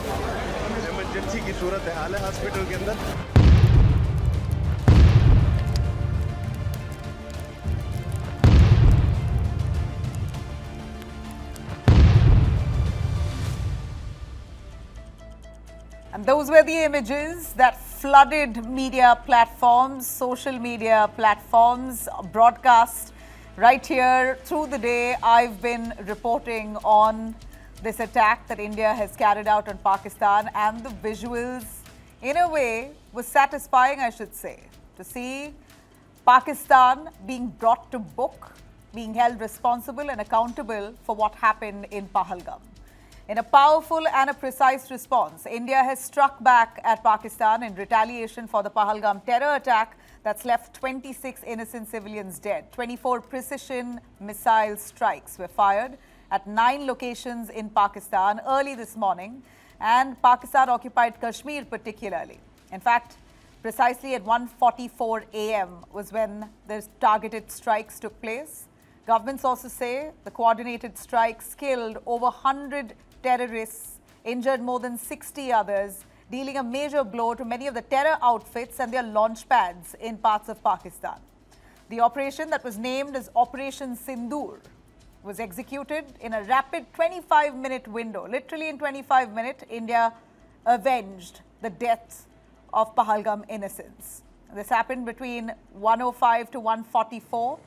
Emergency की सूरत हाल है hospital के अंदर। And those were the images that flooded media platforms, social media platforms, broadcast right here through the day. I've been reporting on this attack that India has carried out on Pakistan, and the visuals, in a way, was satisfying, I should say, to see Pakistan being brought to book, being held responsible and accountable for what happened in Pahalgam. In a powerful and a precise response, India has struck back at Pakistan in retaliation for the Pahalgam terror attack that's left 26 innocent civilians dead. 24 precision missile strikes were fired at 9 locations in Pakistan early this morning, and Pakistan occupied Kashmir particularly. In fact, precisely at 1:44 a.m. was when the targeted strikes took place. Government sources say the coordinated strikes killed over 100 terrorists, injured more than 60 others, dealing a major blow to many of the terror outfits and their launch pads in parts of Pakistan. The operation that was named as Operation Sindoor was executed in a rapid 25-minute window. Literally in 25 minutes, India avenged the deaths of Pahalgam innocents. This happened between 1:05 to 1:44.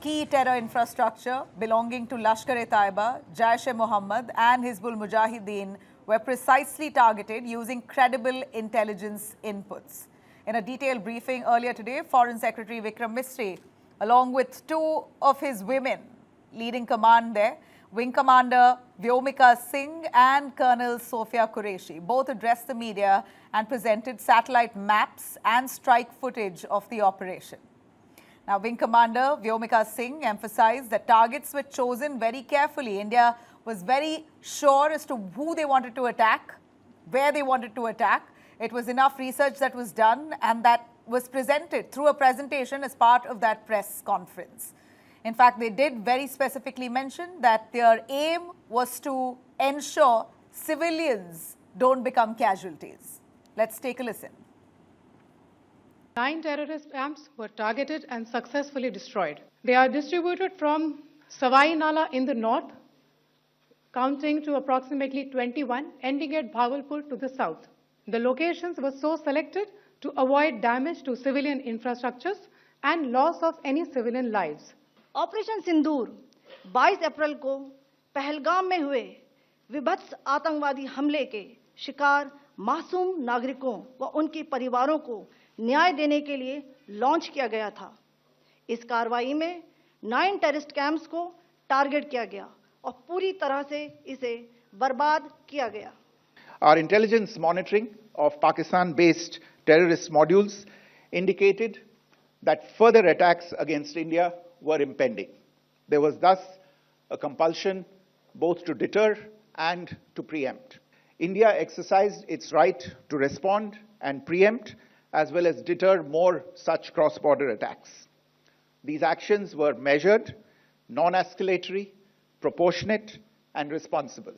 Key terror infrastructure belonging to Lashkar-e-Taiba, Jaish-e-Mohammed and Hizbul Mujahideen were precisely targeted using credible intelligence inputs. In a detailed briefing earlier today, Foreign Secretary Vikram Misri, along with 2 of his women leading command there, Wing Commander Vyomika Singh and Colonel Sophia Qureshi, both addressed the media and presented satellite maps and strike footage of the operation. Now, Wing Commander Vyomika Singh emphasized that targets were chosen very carefully. India was very sure as to who they wanted to attack, where they wanted to attack. It was enough research that was done, and that was presented through a presentation as part of that press conference. In fact, they did very specifically mention that their aim was to ensure civilians don't become casualties. Let's take a listen. 9 terrorist camps were targeted and successfully destroyed. They are distributed from Savai Nala in the north, counting to approximately 21, ending at Bhagalpur to the south. The locations were so selected to avoid damage to civilian infrastructures and loss of any civilian lives. Operation Sindoor 22 अप्रैल को पहलगाम में हुए विभत्स आतंकवादी हमले के शिकार मासूम नागरिकों व उनके परिवारों को न्याय देने के लिए लॉन्च किया गया था। इस कार्रवाई में 9 टेररिस्ट कैंप्स को टारगेट किया गया और पूरी तरह से इसे बर्बाद किया गया। Our intelligence monitoring of Pakistan-based terrorist modules indicated that further attacks against India were impending. There was thus a compulsion both to deter and to preempt. India exercised its right to respond and preempt as well as deter more such cross-border attacks. These actions were measured, non-escalatory, proportionate and responsible.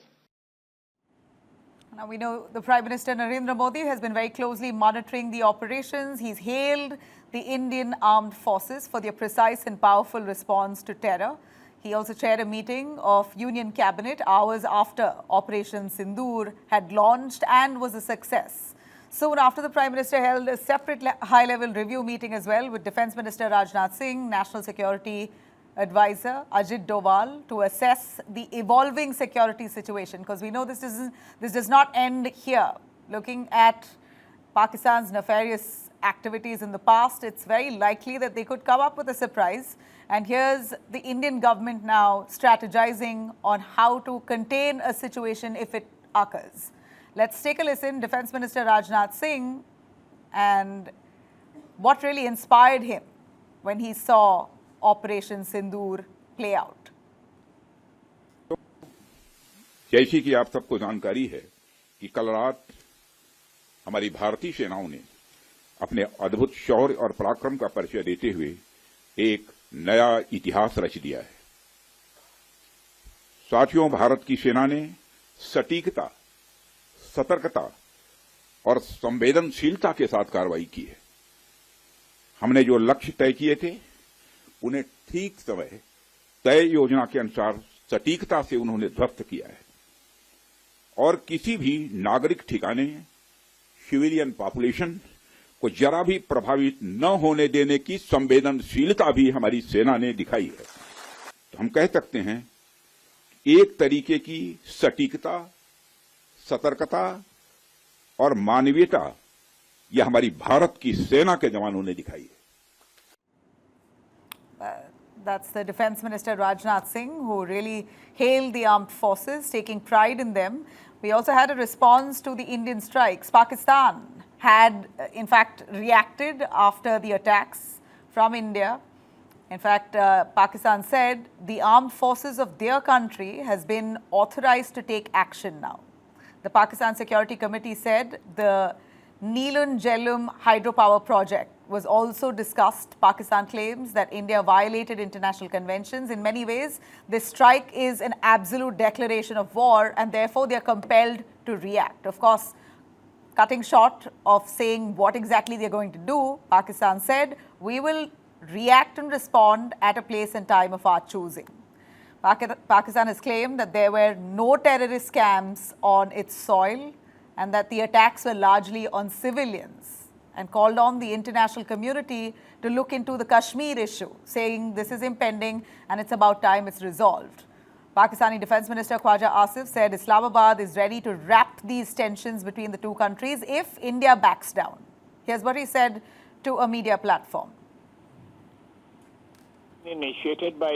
Now we know the Prime Minister Narendra Modi has been very closely monitoring the operations. He's hailed the Indian armed forces for their precise and powerful response to terror. He also chaired a meeting of Union Cabinet hours after Operation Sindoor had launched and was a success. Soon after, the Prime Minister held a separate high-level review meeting as well with Defence Minister Rajnath Singh, National Security Advisor Ajit Doval, to assess the evolving security situation, because we know this does not end here. Looking at Pakistan's nefarious activities in the past, it's very likely that they could come up with a surprise. And here's the Indian government now strategizing on how to contain a situation if it occurs. Let's take a listen, Defence Minister Rajnath Singh, and what really inspired him when he saw Operation Sindoor play out. जैसे कि आप सबको जानकारी है कि कल रात हमारी भारतीय सेनाओं ने अपने अद्भुत शौर्य और पराक्रम का परिचय देते हुए एक नया इतिहास रच दिया है। साथियों, भारत की सेना ने सटीकता, सतर्कता और संवेदनशीलता के साथ कार्रवाई की है। हमने जो लक्ष्य तय किए थे उन्हें ठीक समय तय योजना के अनुसार सटीकता से उन्होंने ध्वस्त किया है और किसी भी नागरिक ठिकाने सिविलियन पॉपुलेशन को जरा भी प्रभावित न होने देने की संवेदनशीलता भी हमारी सेना ने दिखाई है। तो हम कह सकते हैं एक तरीके की सटीकता, सतर्कता और मानवीयता यह हमारी भारत की सेना के जवानों ने दिखाई है। That's the Defence Minister Rajnath Singh, who really hailed the armed forces, taking pride in them. We also had a response to the Indian strikes. Pakistan had, in fact, reacted after the attacks from India. In fact, Pakistan said the armed forces of their country has been authorized to take action now. The Pakistan Security Committee said the Neelun Jhelum hydropower project was also discussed. Pakistan claims that India violated international conventions. In many ways, this strike is an absolute declaration of war and therefore they are compelled to react. Of course, cutting short of saying what exactly they're going to do, Pakistan said, we will react and respond at a place and time of our choosing. Pakistan has claimed that there were no terrorist camps on its soil and that the attacks were largely on civilians, and called on the international community to look into the Kashmir issue, saying this is impending and it's about time it's resolved. Pakistani Defence Minister Khwaja Asif said Islamabad is ready to wrap these tensions between the two countries if India backs down. Here's what he said to a media platform. Initiated by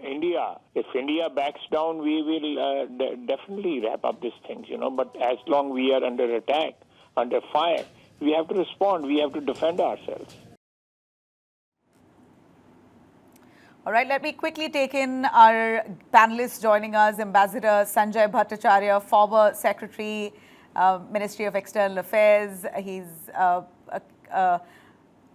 India. If India backs down, we will definitely wrap up these things, But as long we are under attack, under fire, we have to respond. We have to defend ourselves. All right, let me quickly take in our panelists joining us. Ambassador Sanjay Bhattacharya, former Secretary, Ministry of External Affairs. He's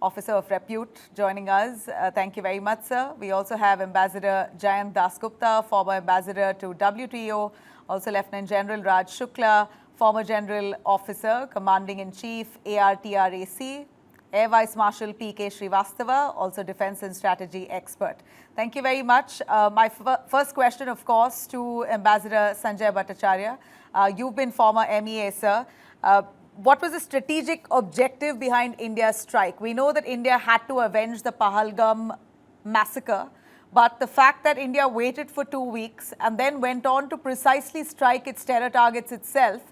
Officer of Repute joining us. Thank you very much, sir. We also have Ambassador Jayant Dasgupta, former Ambassador to WTO, also Lieutenant General Raj Shukla, former General Officer, Commanding-in-Chief, ARTRAC, Air Vice Marshal P.K. Srivastava, also Defence and Strategy expert. Thank you very much. My first question, of course, to Ambassador Sanjay Bhattacharya. You've been former MEA, sir. What was the strategic objective behind India's strike? We know that India had to avenge the Pahalgam massacre, but the fact that India waited for 2 weeks and then went on to precisely strike its terror targets itself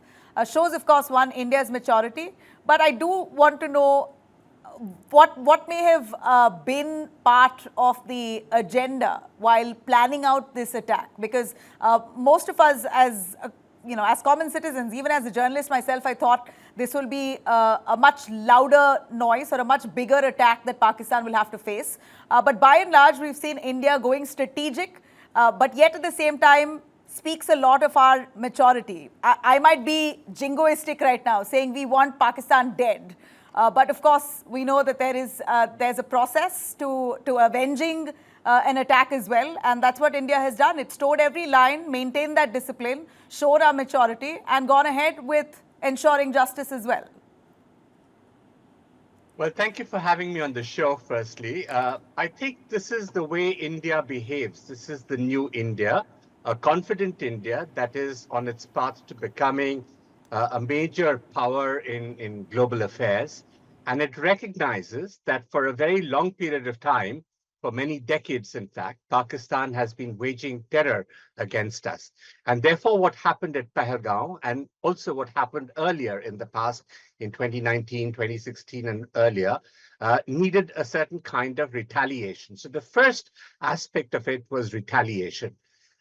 shows, of course, one, India's maturity. But I do want to know what may have been part of the agenda while planning out this attack, because most of us as common citizens, even as a journalist myself, I thought this will be a much louder noise or a much bigger attack that Pakistan will have to face. But by and large, we've seen India going strategic, but yet at the same time speaks a lot of our maturity. I might be jingoistic right now, saying we want Pakistan dead. But of course, we know that there's a process to avenging an attack as well, and that's what India has done. It's stored every line, maintained that discipline, showed our maturity, and gone ahead with ensuring justice as well. Well, thank you for having me on the show, firstly. I think this is the way India behaves. This is the new India, a confident India that is on its path to becoming a major power in global affairs. And it recognizes that for a very long period of time, for many decades, in fact, Pakistan has been waging terror against us. And therefore, what happened at Pahalgam and also what happened earlier in the past in 2019, 2016 and earlier needed a certain kind of retaliation. So the first aspect of it was retaliation.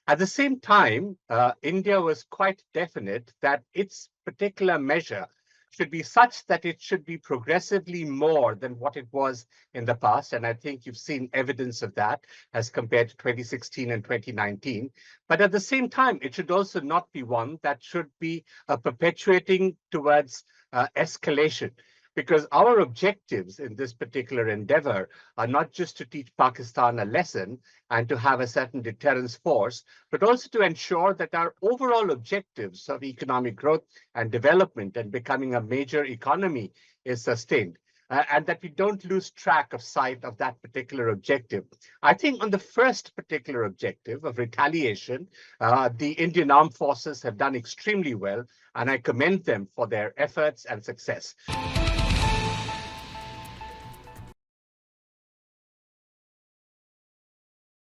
At the same time, India was quite definite that its particular measure should be such that it should be progressively more than what it was in the past. And I think you've seen evidence of that as compared to 2016 and 2019. But at the same time, it should also not be one that should be perpetuating towards escalation. because our objectives in this particular endeavor are not just to teach Pakistan a lesson and to have a certain deterrence force, but also to ensure that our overall objectives of economic growth and development and becoming a major economy is sustained. And that we don't lose track of sight of that particular objective. I think on the first particular objective of retaliation, the Indian Armed Forces have done extremely well, and I commend them for their efforts and success.